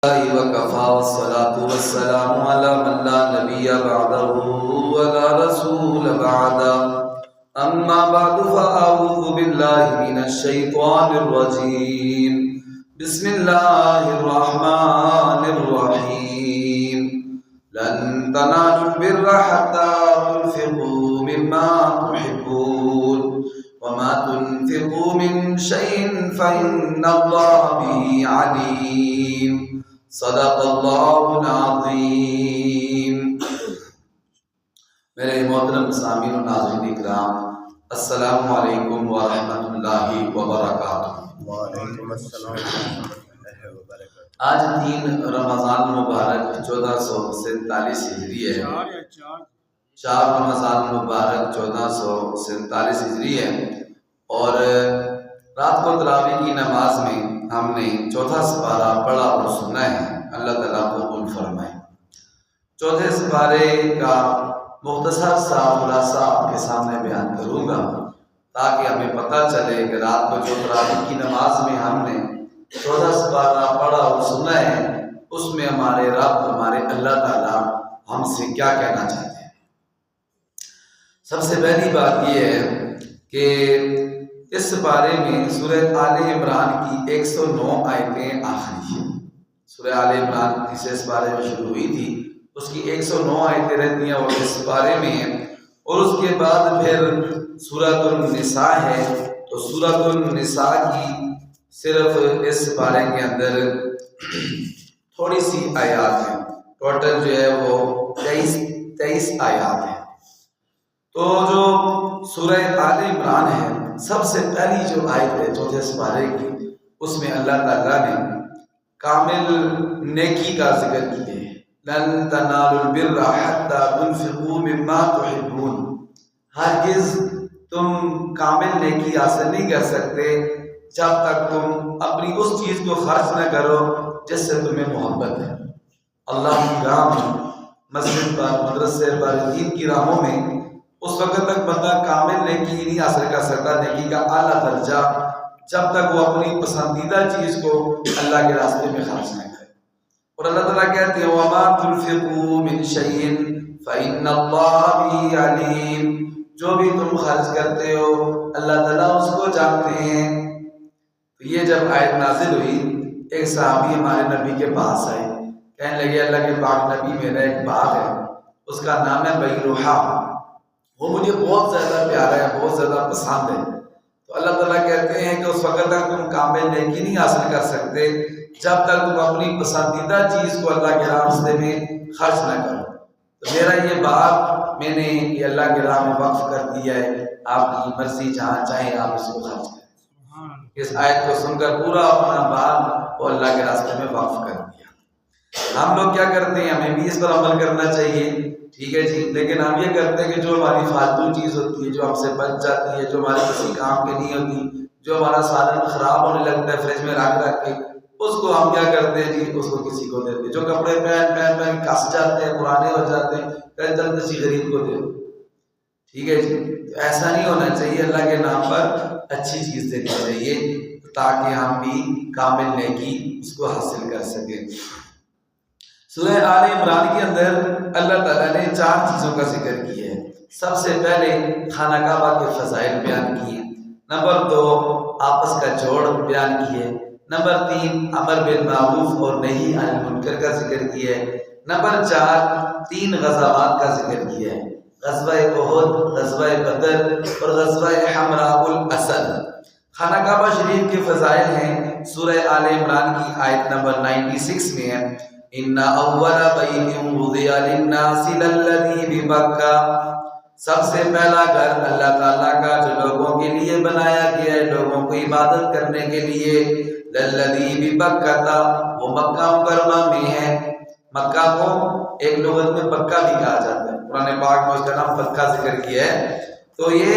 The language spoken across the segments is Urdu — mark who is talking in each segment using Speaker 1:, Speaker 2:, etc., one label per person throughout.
Speaker 1: وكفى والصلاة والسلام على من لا نبي بعده ولا رسول بعده أما بعد فأعوذ بالله من الشيطان الرجيم بسم الله الرحمن الرحيم لن تنالوا البر حتى تنفقوا مما تحبون وما تنفقوا من شيء فإن الله به عليم صدق اللہ العظیم۔ میرے محترم سامعین و ناظرین اکرام، السلام علیکم ورحمۃ اللہ وبرکاتہ۔
Speaker 2: وعلیکم السلام ورحمۃ اللہ وبرکاتہ۔
Speaker 1: آج 3 رمضان مبارک 1447 ہجری ہے، 4 رمضان مبارک 1447 ہجری ہے، اور رات کو تراویح کی نماز میں ہم نے چوتھا سپارہ پڑھا اور سنا ہے۔ اللہ تعالیٰ قبول فرمائے۔ چوتھے سپارے کا مختصر سا خلاصہ آپ کے سامنے بیان کروں گا تاکہ ہمیں پتہ چلے کہ رات کو جو تراویح کی نماز میں ہم نے چوتھا سپارہ پڑھا اور سنا ہے، اس میں ہمارے رب، ہمارے اللہ تعالیٰ ہم سے کیا کہنا چاہتے ہیں۔ سب سے پہلی بات یہ ہے کہ اس سپارے میں سورہ آل عمران کی 109 آیتیں آخری ہیں۔ سورہ آل عمران تیسرے سپارے میں شروع ہوئی تھی، اس کی 109 آیتیں رہتی ہیں اور اس سپارے میں ہیں، اور اس کے بعد پھر سورۃ النساء ہے، تو سورۃ النساء کی صرف اس سپارے کے اندر تھوڑی سی آیات ہیں، ٹوٹل جو ہے وہ 23 آیات ہیں۔ تو جو سورہ آل عمران ہے، سب سے پہلی جو آیت ہے چوتھے سپارے کی، اس میں اللہ تعالیٰ نے کامل نیکی کا ذکر کیا ہے۔ لن تنالوا البر حتى تنفقوا مما تحبون، ہرگز تم کامل نیکی حاصل نہیں کر سکتے جب تک تم اپنی اس چیز کو خرچ نہ کرو جس سے تمہیں محبت ہے۔ اللہ کی راہ میں، مسجد پر، مدرسے پر، دین کی راہوں میں اس وقت تک بندہ کامل نیکی نہیں حاصل کر سکتا، نیکی کا اعلیٰ درجہ، جب تک وہ اپنی پسندیدہ چیز کو اللہ کے راستے میں خرچ نہ کرے۔ اور اللہ تعالیٰ کہتے ہیں وَمَا تُنْفِقُوا مِنْ شَيْءٍ فَإِنَّ اللَّهَ بِهِ عَلِيمٌ، جو بھی تم خرچ کرتے ہو اللہ تعالیٰ اس کو جانتے ہیں۔ تو یہ جب آیت نازل ہوئی، ایک صحابی ہمارے نبی کے پاس آئے، کہنے لگے اللہ کے پاک نبی، میرا ایک باغ ہے، اس کا نام ہے بیروحہ، وہ مجھے بہت زیادہ پیارا ہے، بہت زیادہ پسند ہے۔ تو اللہ تعالیٰ کہتے ہیں کہ اس وقت تک تم کامل نیکی نہیں حاصل کر سکتے جب تک تم اپنی پسندیدہ چیز کو اللہ کے راستے میں خرچ نہ کرو۔ تو میرا یہ باغ میں نے یہ اللہ کے راہ میں وقف کر دیا ہے، آپ کی مرضی، جہاں چاہیں آپ اس کو خرچ کریں۔ اس آیت کو سن کر پورا اپنا باغ وہ اللہ کے راستے میں وقف کر دیا۔ ہم لوگ کیا کرتے ہیں، ہمیں بھی اس پر عمل کرنا چاہیے، ٹھیک ہے جی، لیکن ہم یہ کرتے ہیں کہ جو ہماری فالتو چیز ہوتی ہے، جو ہم سے بچ جاتی ہے، جو ہمارے کسی کام کے نہیں ہوتی، جو ہمارا سالن خراب ہونے لگتا ہے فریج میں رکھ کے، اس کو ہم کیا کرتے ہیں جی، اس کو کسی کو دیتے ہیں۔ جو کپڑے پہن کس جاتے ہیں، پرانے ہو جاتے ہیں، کہیں چل کسی غریب کو دے دو، ٹھیک ہے جی۔ تو ایسا نہیں ہونا چاہیے، اللہ کے نام پر اچھی چیز دینی چاہیے تاکہ ہم بھی کامل نیکی اس کو حاصل کر سکیں۔ سورہ آل عمران کے اندر اللہ تعالیٰ نے 4 چیزوں کا ذکر کیا ہے۔ سب سے پہلے خانہ کعبہ کے فضائل بیان کیے، نمبر 2 آپس کا جوڑ بیان کیے، نمبر 3 امر بالمعروف اور نہی عن المنکر کا ذکر کیا ہے، نمبر 4 3 غزوات کا ذکر کیا ہے، غزوہ احد، غزوہ بدر اور غزوہ حمراء الاسد۔ خانہ کعبہ شریف کے فضائل ہیں، سورہ آل عمران کی آیت نمبر 96 میں ہے، ان اول بیت وضع للناس للذی ببکہ، سب سے پہلا گھر اللہ تعالیٰ کا جو لوگوں کے لیے بنایا گیا ہے، لوگوں کو عبادت کرنے کے لیے، للذی ببکہ، وہ مکہ مکرمہ میں ہے۔ مکہ کو ایک لغت میں بکہ بھی کہا جاتا ہے، قرآن پاک میں اس کا نام بکہ ذکر کیا ہے۔ تو یہ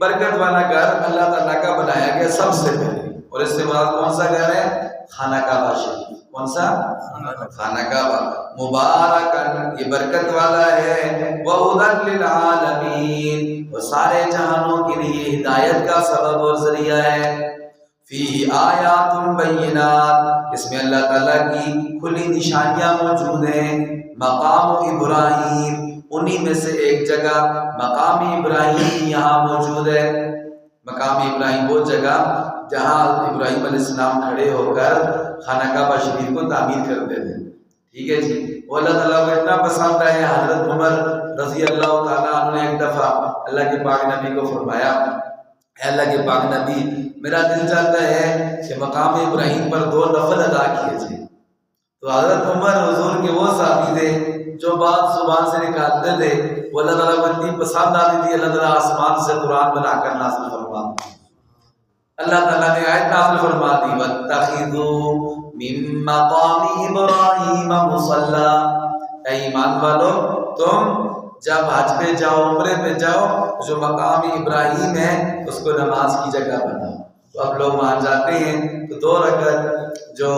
Speaker 1: برکت والا گھر اللہ تعالیٰ کا بنایا گیا سب سے پہلے، اور اس سے مراد کون سا گھر ہے؟ خانہ کعبہ شریف۔ کون سا؟ خانہ کعبہ مبارکن، یہ برکت والا ہے، وَهُدًى لِّلْعَالَمِينَ، وہ سارے جہانوں کے لیے ہدایت کا سبب اور ذریعہ ہے۔ فیہ آیات بینات، اس میں اللہ تعالیٰ کی کھلی نشانیاں موجود ہیں۔ مقام ابراہیم، انہی میں سے ایک جگہ مقام ابراہیم یہاں موجود ہے۔ مقام ابراہیم وہ جگہ جہاں ابراہیم علیہ السلام کھڑے ہو کر خانہ کعبہ شریف کو تعمیر کرتے تھے، ٹھیک ہے جی۔ وہ اللہ تعالیٰ کو اتنا پسند ہے، حضرت عمر رضی اللہ تعالیٰ عنہ نے ایک دفعہ اللہ کے پاک نبی کو فرمایا، اے اللہ کے پاک نبی، میرا دل چاہتا ہے کہ مقام ابراہیم پر 2 نفل ادا کیے جائیں۔ تو حضرت عمر حضور کے وہ صحابی تھے جو بات زبان سے نکالتے تھے، وہ اللہ تعالیٰ کو اتنی پسند آتی تھی، اللہ تعالیٰ آسمان سے قرآن بنا کر نازل فرما، اللہ تعالیٰ نے آیت نازل فرما دی، وَاتَّخِذُوا مِن مَّقَامِ إِبْرَاهِيمَ مُصَلًّى، اے ایمان والو تم جب حج پہ جاؤ، عمرے پہ جاؤ، جو مقام ابراہیم ہے اس کو نماز کی جگہ بناؤ۔ تو اب لوگ وہاں جاتے ہیں تو 2 رکعت جو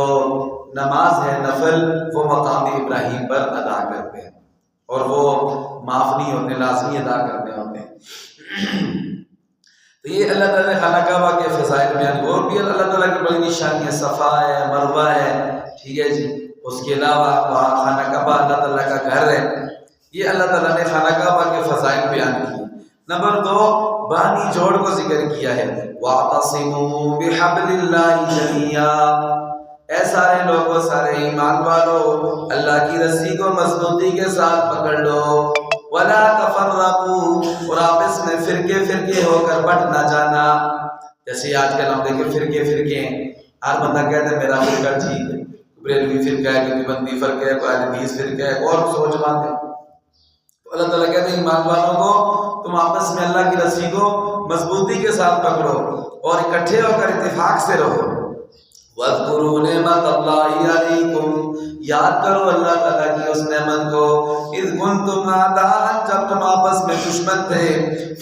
Speaker 1: نماز ہے نفل وہ مقام ابراہیم پر ادا کرتے ہیں، اور وہ معاف نہیں ہوتے، لازمی ادا کرنے ہوتے ہیں۔ تو یہ اللہ تعالیٰ نے خانہ کعبہ کے فضائل بیان، اور بھی اللہ تعالیٰ کی بڑی نشانی ہے، صفا ہے، مروہ ہے، ٹھیک ہے جی۔ اس کے علاوہ وہاں خانہ کعبہ اللہ تعالیٰ کا گھر ہے، یہ اللہ تعالیٰ نے خانہ کعبہ کے فضائل بیان کیے۔ نمبر 2، باہمی جوڑ کو ذکر کیا ہے، وَاعْتَصِمُوا بِحَبْلِ اللَّهِ جَمِيعًا، اے سارے لوگوں، سارے ایمان والو، اللہ کی رسی کو مضبوطی کے ساتھ پکڑ لو، وَلَا تَفَرَّقُوا، اور آپس میں فرقے ہو کر بٹ نہ جانا۔ جیسے آج کل ہم دیکھیں فرقے ہیں، ہر بندہ کہتا ہے میرا فرقہ ٹھیک ہے، بریلوی فرقہ ہے، دیوبندی فرقہ ہے، کوئی حدیث فرقہ ہے، اور سوچ بات ہے۔ تو اللہ تعالیٰ کہتے ہیں ایمان والوں کو تم آپس میں اللہ کی رسی کو مضبوطی کے ساتھ پکڑو اور اکٹھے ہو کر اتفاق سے رہو۔ وَاذْكُرُوا نِعْمَتَ اللَّهِ عَلَيْكُمْ، یاد کرو اللہ تعالیٰ کی اس نعمت کو، اِذْ كُنْتُمْ أَعْدَاءً، جب تم آپس میں دشمن تھے،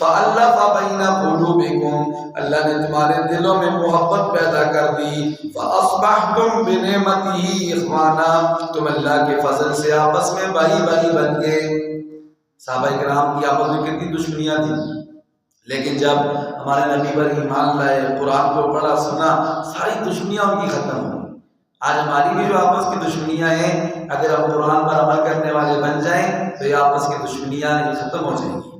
Speaker 1: فَأَلَّفَ بَيْنَ قُلُوبِكُمْ، اللہ نے تمہارے دلوں میں محبت پیدا کر دی، فَأَصْبَحْتُمْ بِنِعْمَتِهِ إِخْوَانًا، تم اللہ کے فضل سے آپس میں بھائی بن گئے۔ صحابہ کرام کی آپس میں کتنی دشمنیاں تھیں، لیکن جب ہمارے نبی پر ایمان لائے، قرآن کو پڑھا سنا، ساری دشمنیاں ان کی ختم ہوئی۔ آج ہماری بھی جو آپس کی دشمنیاں ہیں، اگر ہم قرآن پر عمل کرنے والے بن جائیں تو یہ آپس کی دشمنیاں ختم ہو جائیں گی۔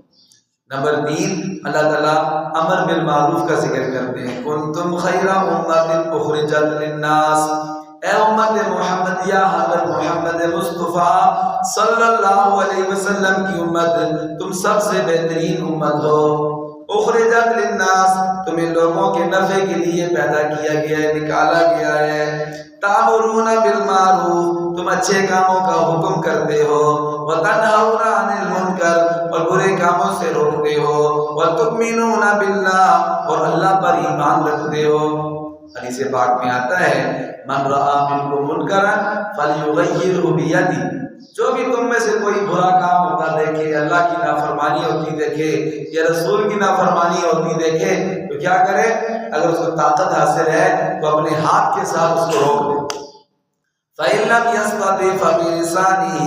Speaker 1: نمبر 3، اللہ تعالیٰ امر بالمعروف کا ذکر کرتے ہیں، کنتم خیر امۃ اخرجت للناس، اے امت محمدیہ، حضرت محمد مصطفیٰ صلی اللہ علیہ وسلم کی امت، تم سب سے بہترین امت ہو۔ اخرجت للناس، تمہیں لوگوں کے نفع کے لیے پیدا کیا گیا ہے، نکالا گیا ہے۔ تأمرون بالمعروف، تم اچھے کاموں کا حکم کرتے ہو، وتنہون عن المنکر، اور برے کاموں سے روکتے ہو، وتؤمنون باللہ، اور اللہ پر ایمان رکھتے ہو۔ حدیث پاک میں آتا ہے، من رأى منکم منکرا فلیغیرہ بیدہ، جو بھی تم میں سے کوئی برا کام ہوتا دیکھے، اللہ کی نافرمانی ہوتی دیکھے یا رسول کی نافرمانی ہوتی دیکھے تو کیا کرے؟ اگر اس کو طاقت حاصل ہے تو اپنے ہاتھ کے ساتھ اس کو روک دے۔ فَإِن لَّمْ يَسْتَطِعْ فَبِلِسَانِهِ،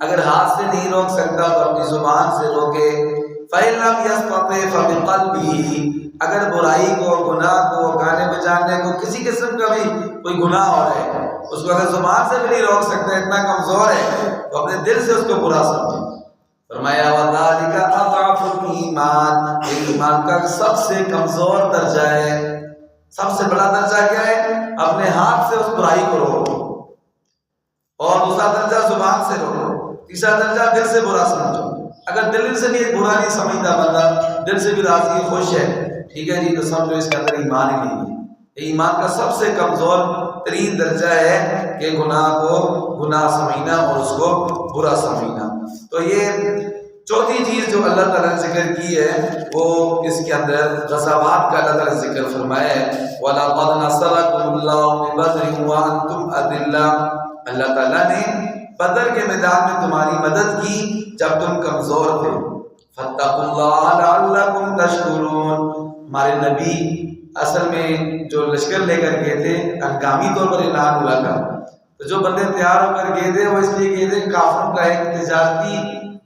Speaker 1: اگر ہاتھ سے نہیں روک سکتا تو اپنی زبان سے روکے۔ فَإِن لَّمْ يَسْتَطِعْ فَبِقَلْبِهِ، اگر برائی کو، گناہ کو، گانے بجانے کو، کسی قسم کا بھی کوئی گناہ ہو رہا ہے، اس کو اگر زبان سے بھی نہیں روک سکتا، اتنا کمزور ہے، تو اپنے دل سے اس کو برا سمجھے۔ فرمایا وَذَلِكَ أَضْعَفُ الْإِيمَانِ، یہ ایمان کا سب سے کمزور درجہ ہے۔ سب سے بڑا درجہ کیا ہے؟ اپنے ہاتھ سے اس برائی کو روکو، اور دوسرا درجہ زبان سے روکو، تیسرا درجہ دل سے برا سمجھو۔ اگر دل سے بھی ایک برا نہیں سمجھتا بندہ، دل سے بھی راضی خوش ہے، ٹھیک ہے جی، تو سمجھو اس کے اندر ایمان ہی نہیں ہے۔ ایمان کا سب سے کمزور ترین درجہ ہے کہ گناہ کو گناہ سمجھنا اور اس کو برا سمجھنا۔ تو یہ چوتھی چیز جو اللہ تعالیٰ نے ذکر کی ہے وہ اس کے اندر غزوات کا اللہ تعالیٰ نے ذکر فرمایا ہے، وَلَقَدْ نَصَرَكُمُ اللَّهُ بِبَدْرٍ وَأَنْتُمْ أَذِلَّةٌ، اللہ تعالیٰ نے بدر کے میدان میں تمہاری مدد کی جب تم کمزور تھے۔ فَاتَّقُوا اللَّهَ لَعَلَّكُمْ تَشْكُرُونَ، ہمارے نبی اصل میں جو لشکر لے کر گئے تھے ہنگامی طور پر اعلان ہوا تھا، تو جو بندے تیار ہو کر گئے تھے وہ اس لیے گئے تھے، کافروں کا ایک تجارتی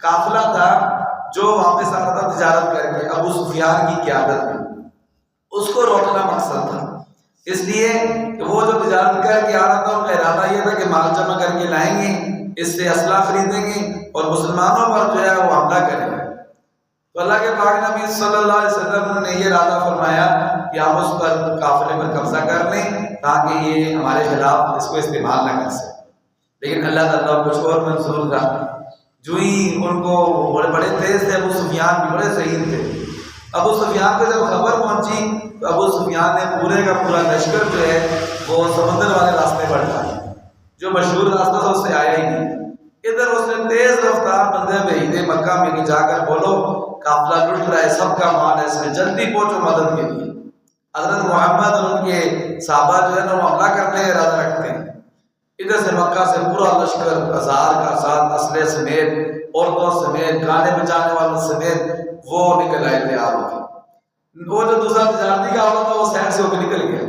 Speaker 1: قافلہ تھا جو واپس آ رہا تھا تجارت کر کے ابو سفیان کی قیادت میں، اس کو روکنا مقصد تھا۔ اس لیے کہ وہ جو تجارت کر کے آ رہا تھا ان کا ارادہ یہ تھا کہ مال جمع کر کے لائیں گے، اس سے اسلحہ خریدیں گے اور مسلمانوں پر جو ہے وہ حملہ کریں گے۔ تو اللہ کے پاک نبی صلی اللہ علیہ وسلم نے یہ ارادہ فرمایا کہ ہم اس پر قافلے پر قبضہ کر لیں تاکہ یہ ہمارے خلاف اس کو استعمال نہ کر سکے، لیکن اللہ تعالیٰ کچھ اور منظور تھا۔ جو ہی ان کو بڑے تیز تھے، ابو سفیان بھی بڑے ذہین تھے۔ ابو سفیان کو جب خبر پہنچی تو ابو سفیان نے پورے کا پورا لشکر جو ہے وہ سمندر والے راستے پر ڈالا، جو مشہور راستہ تھا اس سے آیا ہی نہیں۔ ادھر اس نے تیز رفتار بندے بھیجے مکہ میں کہ جا کر بولو قافلہ لٹ رہا ہے، سب کا مال ہے، اس میں جلدی پہنچو مدد کے لیے۔ حضرت محمد اور ان کے صحابہ جو ہے نا وہ حملہ کرنے کا ارادہ رکھتے ہیں۔ ادھر سے مکہ سے پورا لشکر 1000 کا ساتھ اسلحے سمیت، عورتوں سمیت، گانے بجانے والوں سمیت وہ نکل آئے تیار ہو کے۔ وہ جو دوسرا تجارتی کا ہوتا تھا وہ سائڈ سے ہو کے نکل گیا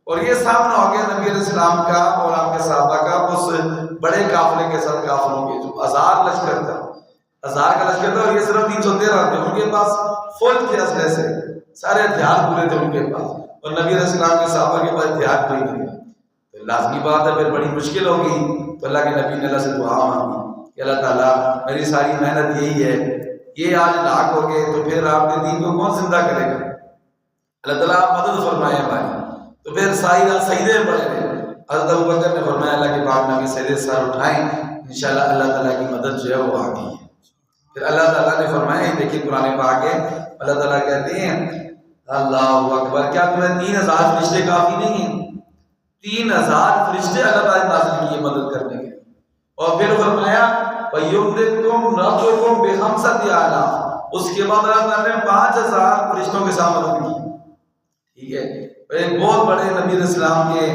Speaker 1: اور یہ سامنا ہو گیا نبی علیہ السلام کا اور آپ کے صحابہ کا اس بڑے قافلے کے ساتھ، کافروں کے جو 1000 لشکر تھا، 1000 کا لشکر تھا اور یہ صرف 313 تھے۔ ان کے پاس فل تھے اسلحے سے، سارے ہتھیار پورے تھے ان کے پاس، اور نبی علیہ السلام کے صحابہ کے پاس ہتھیار کوئی نہیں تھا۔ تو لازمی بات ہے پھر بڑی مشکل ہوگی۔ تو اللہ کے نبی نے اللہ سے دعا مانگی کہ اللہ تعالیٰ میری ساری محنت یہی ہے، یہ آج لاکھ ہو گئے تو پھر آپ کے دین کو کون زندہ کرے گا؟ اللہ تعالیٰ آپ مدد فرمائے ہماری۔ تو پھر ساری رات سجدے میں پڑے رہے۔ حضرت ابوبکر نے فرمایا اللہ کے پاک نبی سجدے سے سر اٹھائیں، انشاءاللہ اللہ تعالیٰ کی مدد جو ہے وہ آ گئی ہے۔ پھر اللہ تعالیٰ نے فرمایا، یہ دیکھیے قرآن پاک ہے، اللہ تعالیٰ کہتے ہیں اللہ اکبر، کیا تمہیں 3000 فرشتے کافی نہیں ہیں؟ 3000 فرشتے اللہ تعالیٰ نے نازل کیے مدد کرنے کے۔ اور پھر فرمایا وَيُمْدِدْكُمْ رَبُّكُمْ بِخَمْسَةِ آلَافٍ، اس کے بعد اللہ تعالیٰ نے 5000 فرشتوں کے ساتھ مدد کی۔ ٹھیک ہے، ایک بہت بڑے نبی علیہ السلام کے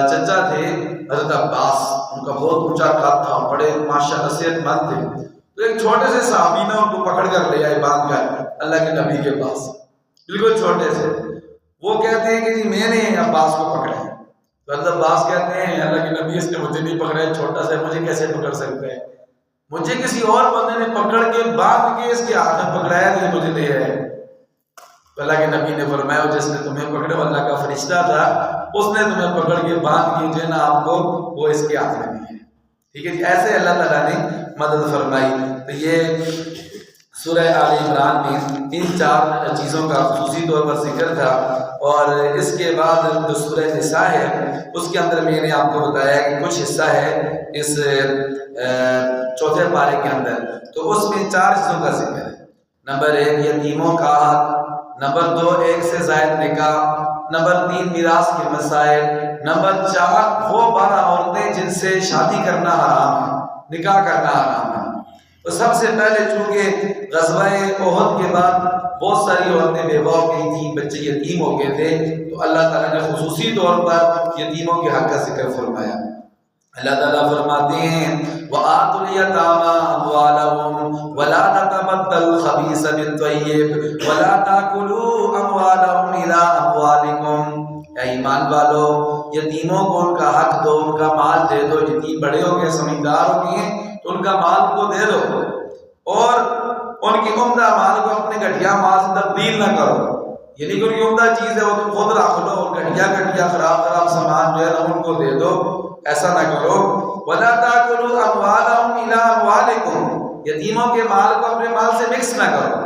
Speaker 1: چچا تھے حضرت عباس، ان کا بہت اونچا قد تھا، بڑے ماشاءاللہ صحت مند تھے۔ تو ایک چھوٹے سے صحابی نے ان کو پکڑ کر لے آئے باندھ کر اللہ کے نبی کے پاس، بالکل چھوٹے سے۔ وہ کہتے ہیں کہ جی میں نے عباس کو پکڑا ہے۔ تو حضرت عباس کہتے ہیں اللہ کے نبی اس نے مجھے نہیں پکڑا ہے، چھوٹا سا مجھے کیسے پکڑ سکتا ہے؟ مجھے کسی اور بندے نے پکڑ کے باندھ کے اس کے ہاتھ میں پکڑایا تو یہ مجھے لے آئے۔ تو اللہ کے نبی نے فرمایا جس نے تمہیں پکڑے وہ اللہ کا فرشتہ تھا، اس نے تمہیں پکڑ کے باندھ کے جو ہے نا آپ کو وہ اس کے ہاتھ میں دی ہے۔ ٹھیک ہے جی، ایسے اللہ تعالیٰ نے مدد فرمائی۔ تو یہ سورہ آل عمران میں ان 4 چیزوں کا خصوصی طور پر ذکر تھا۔ اور اس کے بعد جو سورہ نساء ہے اس کے اندر میں نے آپ کو بتایا کہ کچھ حصہ ہے اس 4تھے پارے کے اندر، تو اس میں 4 چیزوں کا ذکر ہے۔ نمبر 1 یتیموں کا حق، نمبر 2 1 سے زائد نکاح، نمبر 3 میراث کے مسائل، نمبر 4 وہ 12 عورتیں جن سے شادی کرنا حرام ہے، نکاح کرنا حرام ہے۔ تو سب سے پہلے چونکہ غزوہ احد کے بعد بہت ساری عورتیں بیوہ ہو گئی تھیں، بچے یتیم ہو گئے تھے، تو اللہ تعالیٰ نے خصوصی طور پر یتیموں کے حق کا ذکر فرمایا۔ اللہ تعالیٰ فرماتے ہیں وَآتُوا الْيَتَامَىٰ أَمْوَالَهُمْ وَلَا تَتَبَدَّلُوا الْخَبِيثَ بِالطَّيِّبِ وَلَا تَأْكُلُوا أَمْوَالَهُمْ إِلَىٰ أَمْوَالِكُمْ، اے ایمان والو یتیموں کو ان کا حق دو، ان کا مال دے دو۔ یتیم بڑے ہو گئے، سمجھدار ہو گئے تو ان کا مال کو دے دو، اور ان کی عمدہ مال کو اپنے گھٹیا مال سے تبدیل نہ کرو۔ یعنی کہ ان کی عمدہ چیز ہے وہ تم خود رکھ لو، اور گھٹیا خراب سامان جو ہے نا ان کو دے دو، ایسا نہ کرو۔ وَلَا تَأْكُلُوا أَمْوَالَهُمْ إِلَىٰ أَمْوَالِكُمْ، یتیموں کے مال کو اپنے مال سے مکس نہ کرو۔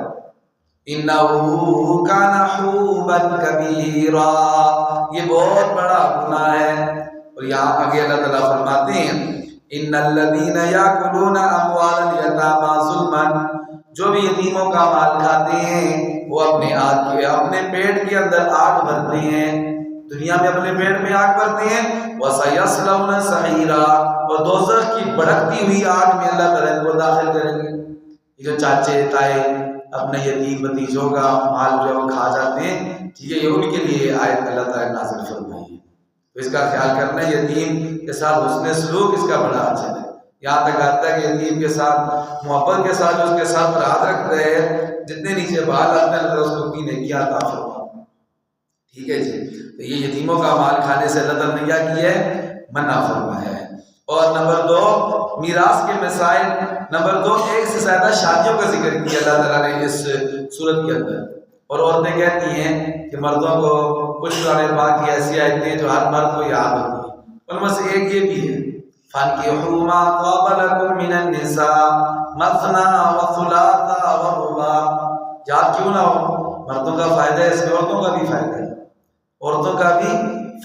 Speaker 1: إِنَّهُ كَانَ حُوبًا كَبِيرًا، یہ بہت بڑا گناہ ہے۔ اور یہاں آگے اللہ تعالیٰ فرماتے ہیں إِنَّ الَّذِينَ يَأْكُلُونَ أَمْوَالَ الْيَتَامَىٰ ظُلْمًا، جو بھی یتیموں کا مال کھاتے ہیں وہ اپنے پیٹ کے اندر آگ بھرتے ہیں، دنیا میں اپنے پیٹ میں آگ بھرتے ہیں۔ وَسَيَصْلَوْنَ سَعِيرًا، اور دوزخ کی بھڑکتی ہوئی آگ میں اللہ تعالیٰ کو داخل کریں گے۔ یہ جو چاچے تائے اپنے یتیم بھتیجوں کا مال جو وہ کھا جاتے ہیں، ٹھیک ہے، یہ ان کے لیے آیت اللہ تعالیٰ نے نازل فرمائی ہے۔ تو اس کا خیال کرنا ہے، یتیم کے ساتھ حسن سلوک اس کا بڑا اچھا ہے۔ یہاں تک آتا ہے کہ یتیم کے ساتھ محبت کے ساتھ جو اس کے ساتھ ہاتھ رکھتے ہیں، جتنے نیچے بال آتے ہیں اللہ اس کو اتنی نیکیاں عطا فرماتا ہے۔ ٹھیک ہے جی، تو یہ یتیموں کا مال کھانے سے اللہ تعالیٰ نے کیا کی ہے؟ منع فرمایا ہے۔ اور نمبر 2 میراث کے مسائل، نمبر 2 1 سے زیادہ شادیوں کا ذکر کیا اللہ تعالیٰ نے اس صورت کے اندر۔ اور عورتیں کہتی ہیں کہ مردوں کو کچھ قرآن پاک کی ایسی آیتیں ہیں جو ہر مرد کو یاد ہوتی ہیں، ان میں سے ایک یہ بھی ہے فَانْكِحُوا مَا طَابَ لَكُم مِّنَ النِّسَاءِ مَثْنَىٰ وَثُلَاثَ وَرُبَاعَ۔ یاد کیوں نہ ہو، مردوں کا فائدہ ہے، اس میں عورتوں کا بھی فائدہ ہے، عورتوں کا بھی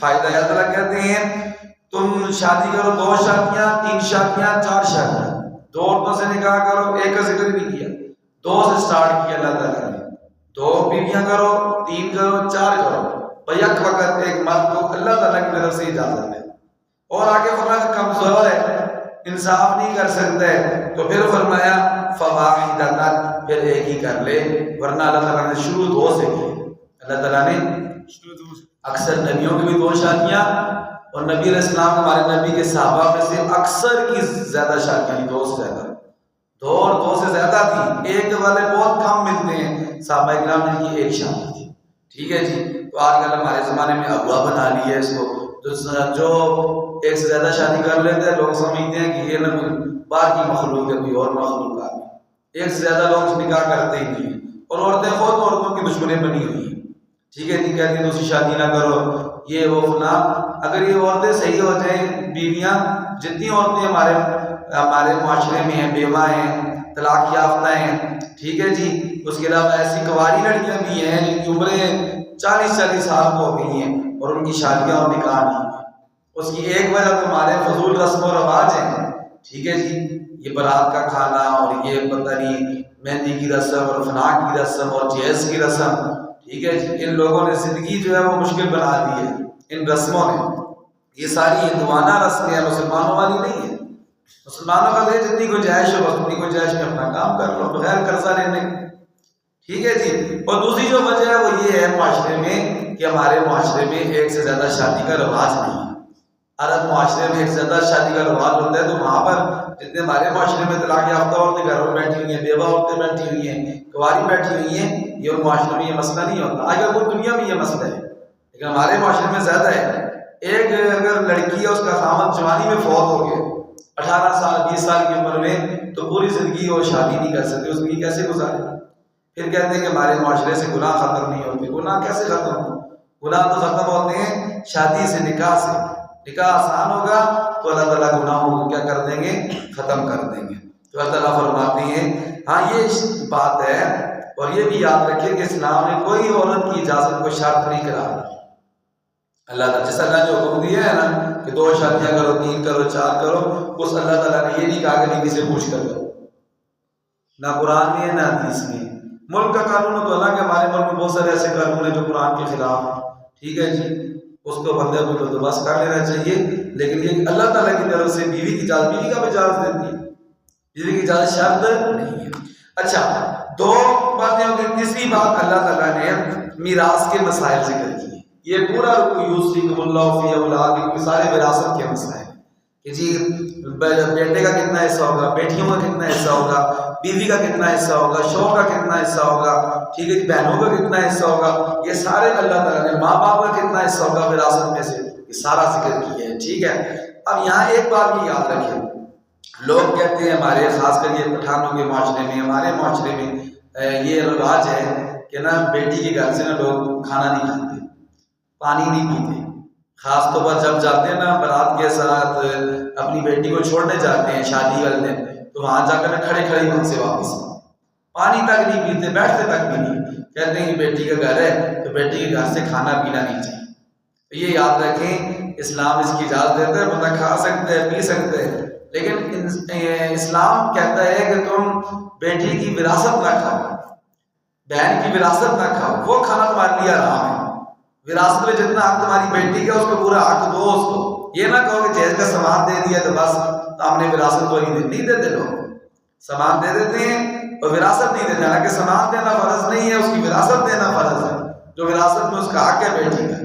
Speaker 1: فائدہ ہے۔ اللہ تعالیٰ کہتے ہیں تم شادی کرو 2 شادیاں 3 شادیاں 4 شادیاں، 2 عورتوں سے نکاح کرو، ایک کا ذکر نہیں کیا، 2 سے سٹارٹ کیا اللہ تعالیٰ نے، 2 بیویاں کرو 3 کرو 4 کرو، بیک وقت ایک مرد کو اللہ تعالیٰ کی طرف سے اجازت ہے۔ اور آگے فرمایا کمزور ہے، انصاف نہیں کر سکتا ہے، تو پھر فرمایا فواحدۃ، پھر ایک ہی کر لے، ورنہ اللہ تعالیٰ نے شروع 2 سے کی، اللہ تعالیٰ نے اکثر نبیوں کی بھی 2 شادیاں، اور نبی علیہ السلام ہمارے نبی کے صحابہ میں سے اکثر کی زیادہ شادیاں 2 سے زیادہ، 2 اور 2 سے زیادہ تھی، ایک والے بہت کم ملتے ہیں صحابہ کرام جن کی ایک شادی تھی، ٹھیک ہے جی۔ تو آج کل ہمارے زمانے میں اغوا بنا لی ہے اس کو، جو ایک سے زیادہ شادی کر لیتے ہیں لوگ سمجھتے ہیں کہ یہ نہ باہر کی مخلوق ہے، کوئی اور مخلوق آ گئی، ایک سے زیادہ لوگ نکاح کرتے ہی نہیں ہیں، اور عورتیں خود عورتوں کی دشمنیں بنی ہوئی ہیں، ٹھیک ہے جی، کہتی ہیں دوسری شادی نہ کرو، یہ وہ فلاں۔ اگر یہ عورتیں صحیح ہو جائیں، بیویاں، جتنی عورتیں ہمارے معاشرے میں ہیں، بیوہ ہیں، طلاق یافتہ ہیں، ٹھیک ہے جی، اس کے علاوہ ایسی کنواری لڑکیاں بھی ہیں جن کی عمریں 40 سال کو ہو گئی ہیں اور ان کی شادیاں اور نکاح نہیں ہیں، اس کی ایک وجہ تو ہمارے فضول رسم و رواج ہیں، ٹھیک ہے جی، یہ بارات کا کھانا اور یہ پتہ نہیں مہندی کی رسم اور فناک کی رسم اور جہیز کی رسم، ٹھیک ہے جی، ان لوگوں نے زندگی جو ہے وہ مشکل بنا دی ہے ان رسموں نے، یہ ساری ہندوانہ رسمیں ہیں، مسلمانوں والی نہیں ہے۔ مسلمانوں کا تو جتنی گنجائش ہو اتنی گنجائش میں اپنا کام کر لو بغیر قرضہ لینے، ٹھیک ہے جی۔ اور دوسری جو وجہ ہے وہ یہ ہے معاشرے میں کہ ہمارے معاشرے میں ایک سے زیادہ شادی کا رواج نہیں ہے۔ عرب معاشرے میں ایک سے زیادہ شادی کا رواج ہوتا ہے، تو وہاں پر جتنے ہمارے معاشرے میں طلاق یافتہ عورتیں گھروں میں بیٹھی ہوئی ہیں، بیوہ عورتیں بیٹھی ہوئی ہیں، کنواری بیٹھی ہوئی ہیں، یہ ان معاشرے میں یہ مسئلہ نہیں ہوتا۔ آگے پوری دنیا میں یہ مسئلہ ہے، لیکن ہمارے معاشرے میں زیادہ ہے۔ ایک اگر لڑکی ہے اس کا خاوند جوانی میں فوت ہو گیا 18 سال 20 سال کی عمر میں، تو پوری زندگی وہ شادی نہیں کر سکتی، اس کی کیسے گزارے؟ پھر کہتے ہیں کہ ہمارے معاشرے سے گناہ ختم نہیں ہوتے، گناہ کیسے ختم ہو؟ گناہ تو ختم ہوتے ہیں شادی سے، نکاح سے، نکاح آسان ہوگا تو اللہ تعالیٰ گناہوں کو کیا کر دیں گے؟ ختم کر دیں گے۔ تو اللہ تعالیٰ فرماتے ہیں ہاں یہ بات ہے، اور یہ بھی یاد رکھیں کہ اسلام نے کوئی عورت کی اجازت کو شرط نہیں کرا، اللہ تعالیٰ جس اللہ نے حکم دیا ہے نا کہ 2 شادیاں کرو 3 کرو 4 کرو، اس اللہ تعالیٰ نے یہ نہیں کہا کہ بیوی سے پوچھ کر کرو، نہ قرآن میں ہے نہ حدیث میں۔ ملک کا قانون تو اللہ کے ہمارے ملک میں بہت سارے ایسے قانون ہیں جو قرآن کے خلاف ہیں، ٹھیک ہے جی، اس کو بندے کو بندوبست کر لینا چاہیے، لیکن یہ اللہ تعالیٰ کی طرف سے بیوی کی اجازت، بیوی کا بھی اجازت دیتی ہے، بیوی کی اجازت شرط نہیں ہے۔ اچھا 2 باتیں ہو گئی، تیسری بات اللہ تعالیٰ نے میراث کے مسائل ذکر کیے۔ یہ پورا یوصیکم اللہ فی اولادکم، سارے وراثت کے مسائل کہ جی بیٹے کا کتنا حصہ ہوگا، بیٹیوں کا کتنا حصہ ہوگا، بیوی کا کتنا حصہ ہوگا، شوہر کا کتنا حصہ ہوگا، ٹھیک ہے، بہنوں کا کتنا حصہ ہوگا، یہ سارے اللہ تعالیٰ نے، ماں باپ کا کتنا حصہ ہوگا وراثت میں سے، یہ سارا ذکر کیا ہے، ٹھیک ہے۔ اب یہاں ایک بات بھی یاد رکھیں، لوگ کہتے ہیں ہمارے خاص کر یہ پٹھانوں کے معاشرے میں، ہمارے معاشرے میں یہ رواج ہے کہ نا بیٹی کے گھر سے نا لوگ کھانا نہیں کھاتے، پانی نہیں پیتے، خاص طور پر جب جاتے ہیں نا بارات کے ساتھ اپنی بیٹی کو چھوڑنے جاتے ہیں شادی والے دن، تو وہاں جا کر کھڑے کھڑے وہاں سے واپس پانی تک نہیں پیتے، بیٹھتے تک بھی نہیں، کہتے ہیں بیٹی کا گھر ہے تو بیٹی کے گھر سے کھانا پینا نہیں چاہیے۔ تو یہ یاد رکھیں اسلام اس کی اجازت دیتا ہے، بندہ کھا سکتے ہیں پی سکتے ہیں، لیکن اسلام کہتا ہے کہ تم بیٹی کی وراثت نہ کھاؤ، بہن کی وراثت نہ کھاؤ، وہ کھانا تمہارے لیے حرام ہے۔ وراثت میں جتنا حق تمہاری بیٹی کا اس کو پورا حق دو اس کو، یہ نہ کہو کہ جہیز کا سامان دے دیا تو بس ہم نے وراثت کو نہیں دیتے، لوگ سامان دے دیتے ہیں اور وراثت نہیں دیتے، حالانکہ سامان دینا فرض نہیں ہے، اس کی وراثت دینا فرض ہے، جو وراثت میں اس کا حق ہے بیٹی کا۔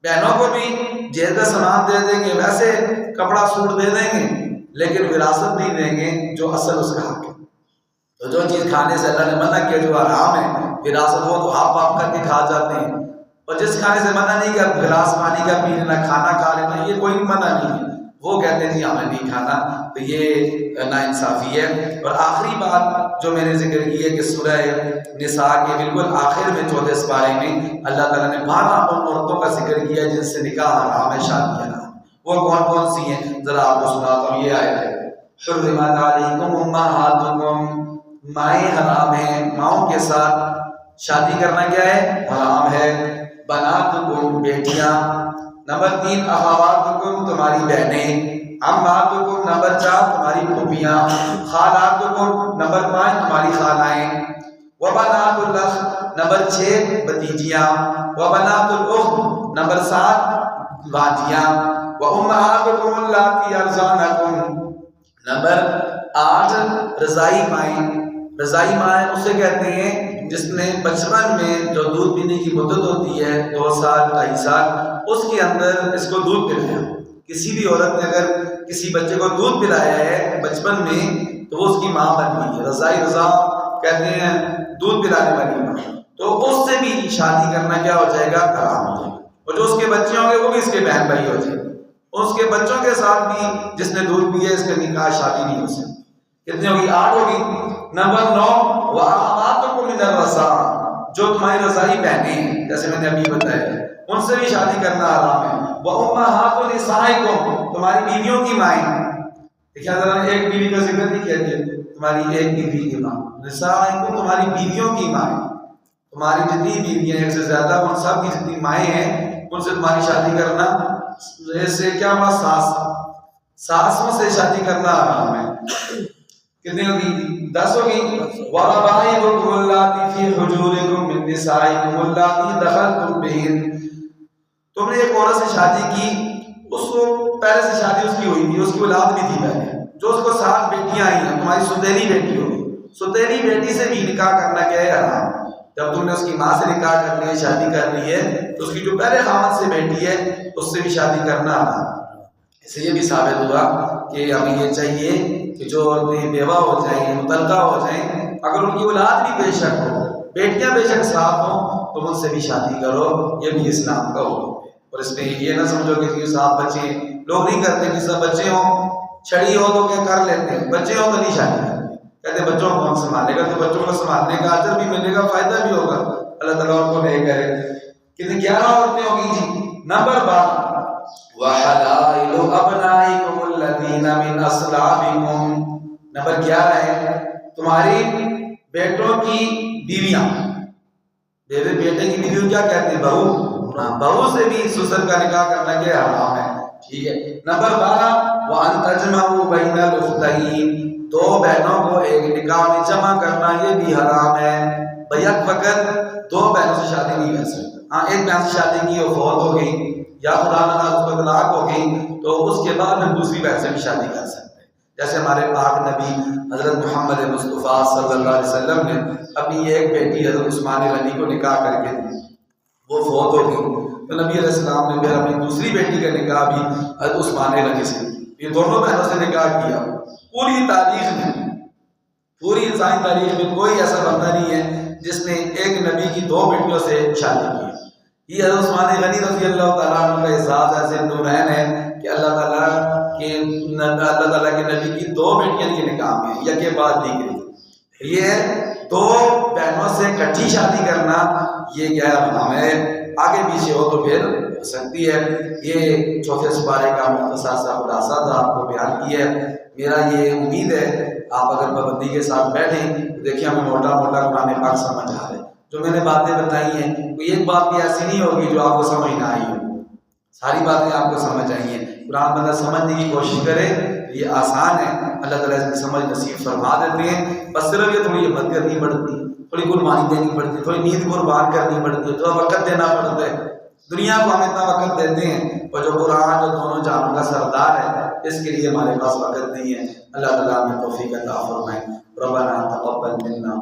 Speaker 1: بہنوں کو بھی جہیز کا سامان دے دیں گے، ویسے کپڑا سوٹ دے دیں گے، لیکن وراثت نہیں دیں گے جو اصل اس کا حق ہے۔ تو جو چیز کھانے سے اللہ نے منع کیا جو حرام ہے وراثت، وہ تو آپ کر کے کھا جاتے ہیں، اور جس کھانے سے منع نہیں کیا گلاس پانی کا پی لینا، کھانا کھا لینا، یہ کوئی منع نہیں ہے، وہ کہتے ہیں جی ہمیں نہیں کھانا، تو یہ ناانصافی ہے۔ اور آخری بات جو میں نے ذکر کی ہے کہ سورہ نساء کے بالکل آخر میں 14 سپارے میں اللہ تعالیٰ نے 12 ان عورتوں کا ذکر کیا جن سے نکاح حرام ہے، شادی حرام۔ وہ کون کون سی ہیں ذرا آپ کو سناتا ہوں، یہ آیت ہے حرمت علیکم امہاتکم، مائیں حرام ہیں، ماؤں کے ساتھ شادی کرنا کیا ہے؟ حرام ہے۔ بناتکم، بیٹیاں۔ نمبر 3 اخواتکم، تمہاری بہنیں۔ عماتکم، نمبر 4 تمہاری پھوپھیاں۔ خالاتکم، نمبر 5 تمہاری خالائیں۔ وبنات الاخ، نمبر 6 بھتیجیاں۔ وبنات الاخت، نمبر 7 بھانجیاں۔ وامہاتکم اللاتی ارضعنکم، نمبر 8 رضائی مائیں۔ رضائی مائیں اسے کہتے ہیں جس نے بچپن میں جو دودھ پینے کی مدت ہوتی ہے 2 سال 2.5 سال، اس کے اندر اس کو دودھ پلایا۔ کسی بھی عورت نے اگر کسی بچے کو دودھ پلایا ہے بچپن میں تو وہ اس کی ماں بن گئی ہے۔ رضائی، رضا کہتے ہیں دودھ پلانے والی ماں، تو اس سے بھی شادی کرنا کیا ہو جائے گا؟ حرام ہو جائے گا۔ اور جو اس کے بچے ہوں گے وہ بھی اس کے بہن بھائی ہو جائیں گے۔ اس کے بچوں کے ساتھ بھی جس نے دودھ پیا اس کا نکاح شادی نہیں ہو سکتی۔ کتنی ہوگی؟ 8 ہوگی۔ نمبر 9 وَأَخَوَاتُكُم مِّنَ الرَّضَاعَةِ، جو تمہاری رضاعی بہنیں ہیں جیسے میں نے ابھی بتایا ان سے بھی شادی کرنا حرام ہے۔ وَأُمَّهَاتُ نِسَائِكُم، تمہاری بیویوں کی مائیں۔ دیکھیں ذرا، ایک بیوی کا ذکر نہیں کیا گیا، تمہاری ایک بیوی کی ماں۔ نسائکم، تمہاری بیویوں کی مائیں، تمہاری جتنی بیویاں ایک سے زیادہ ان سب کی جتنی مائیں ہیں ان سے تمہاری شادی کرنا، جیسے کیا ہوا؟ ساسوں سے شادی کرنا حرام ہے۔ کتنی ہوگی؟ 10 ہوگی۔ وَرَبَائِبُكُمُ اللَّاتِي فِي حُجُورِكُم مِّن نِّسَائِكُمُ اللَّاتِي دَخَلْتُم بِهِنَّ، تم نے ایک عورت سے شادی کی، اس کو پہلے سے شادی اس کی ہوئی تھی، اس کی اولاد بھی تھی پہلے، جو اس کو 7 بیٹیاں آئی ہیں، تمہاری ستیلی بیٹی ہوگی۔ ستیلی بیٹی سے بھی نکاح کرنا کیا ہے؟ حرام۔ جب تم نے اس کی ماں سے نکاح کر لی ہے، شادی کر لی ہے، تو اس کی جو پہلے خامد سے بیٹی ہے اس سے بھی شادی کرنا حرام۔ اس سے یہ بھی ثابت ہوا کہ ہمیں یہ چاہیے کہ جو عورتیں بیوہ ہو جائیں، مطلقہ ہو جائیں، اگر ان کی اولاد بھی بے شک ہو، بیٹیاں بے شک 7 ہوں، تو ان سے بھی شادی کرو، یہ بھی اسلام کا حکم ہے۔ اور اس میں یہ نہ سمجھو کہ 7 بچے ہیں، لوگ نہیں کرتے کہ سب بچے ہوں، چھڑی ہو تو کیا کر لیتے ہیں، بچے ہوں تو نہیں شادی کرتے، کہتے ہیں بچوں کو کون سنبھالے گا؟ تو بچوں کو سنبھالنے کا اجر بھی ملے گا، فائدہ بھی ہوگا، اللہ تعالیٰ ان کو نہیں کرے۔ کتنی 11 عورتیں ہوگی جی۔ نمبر 12 وَحَلَائِلُ أَبْنَائِكُمُ الَّذِينَ مِنْ أَصْلَابِكُمْ، نمبر 11 ہے تمہاری بیٹوں کی بیویاں۔ بیٹے کی بیوی کیا کہتے ہیں؟ بہو۔ بہو سے بھی سسر کا نکاح کرنا کیا حرام ہے، ٹھیک ہے۔ نمبر 12 وَأَن تَجْمَعُوا بَيْنَ الْأُخْتَيْنِ، 2 بہنوں کو ایک نکاح میں جمع کرنا یہ بھی حرام ہے۔ بیک وقت 2 بہنوں سے شادی نہیں کر سکتا۔ ہاں، ایک بہن سے شادی کی وہ فوت ہو گئی یا خدا نہ خاصہ اس کو طلاق ہو گئی تو اس کے بعد میں دوسری بہن سے بھی شادی کر سکتے ہیں۔ جیسے ہمارے پاک نبی حضرت محمد مصطفیٰ صلی اللہ علیہ وسلم نے اپنی ایک بیٹی حضرت عثمان غنی کو نکاح کر کے دی، وہ فوت ہو گئی تو نبی علیہ السلام نے پھر اپنی دوسری بیٹی کا نکاح بھی حضرت عثمان غنی سے، یہ دونوں بہنوں سے نکاح کیا۔ پوری تاریخ میں، پوری انسانی تاریخ میں کوئی ایسا بندہ نہیں ہے جس نے ایک نبی کی 2 بیٹیوں سے شادی کی۔ یہ حضرت عثمان غنی رضی اللہ تعالیٰ عنہ کا اعزاز ایسے نورین ہے کہ اللہ تعالیٰ کے نبی کی 2 بیٹیاں کے نکاح میں یک کے بعد دیکھ یہ 2 بہنوں سے اکٹھی شادی کرنا یہ کیا ہے؟ آگے پیچھے ہو تو پھر ہو سکتی ہے۔ یہ 4 سپارے کا مختصر سا خلاصہ تھا، آپ کو بیان کیا ہے۔ میرا یہ امید ہے آپ اگر پابندی کے ساتھ بیٹھیں تو دیکھیں ہمیں موٹا موٹا قرآن پاک سمجھ آ رہا ہے۔ جو میں نے باتیں بتائی ہیں کوئی ایک بات بھی ایسی نہیں ہوگی جو آپ کو سمجھ نہ آئی ہو، ساری باتیں آپ کو سمجھ آئی ہیں۔ قرآن بندہ سمجھنے کی کوشش کرے، یہ آسان ہے، اللہ تعالیٰ اس کی سمجھ نصیب فرما دیتے ہیں۔ بس صرف یہ تھوڑی ہمت کرنی پڑتی، تھوڑی قربانی دینی پڑتی، تھوڑی نیند قربان کرنی پڑتی ہے، تھوڑا وقت دینا پڑتا ہے۔ دنیا کو ہم اتنا وقت دیتے ہیں اور جو قرآن جو دونوں جہانوں کا سردار ہے اس کے لیے ہمارے پاس وقت نہیں ہے۔ اللہ تعالیٰ ہمیں توفیق عطا فرمائے۔ ربنا تقبل منا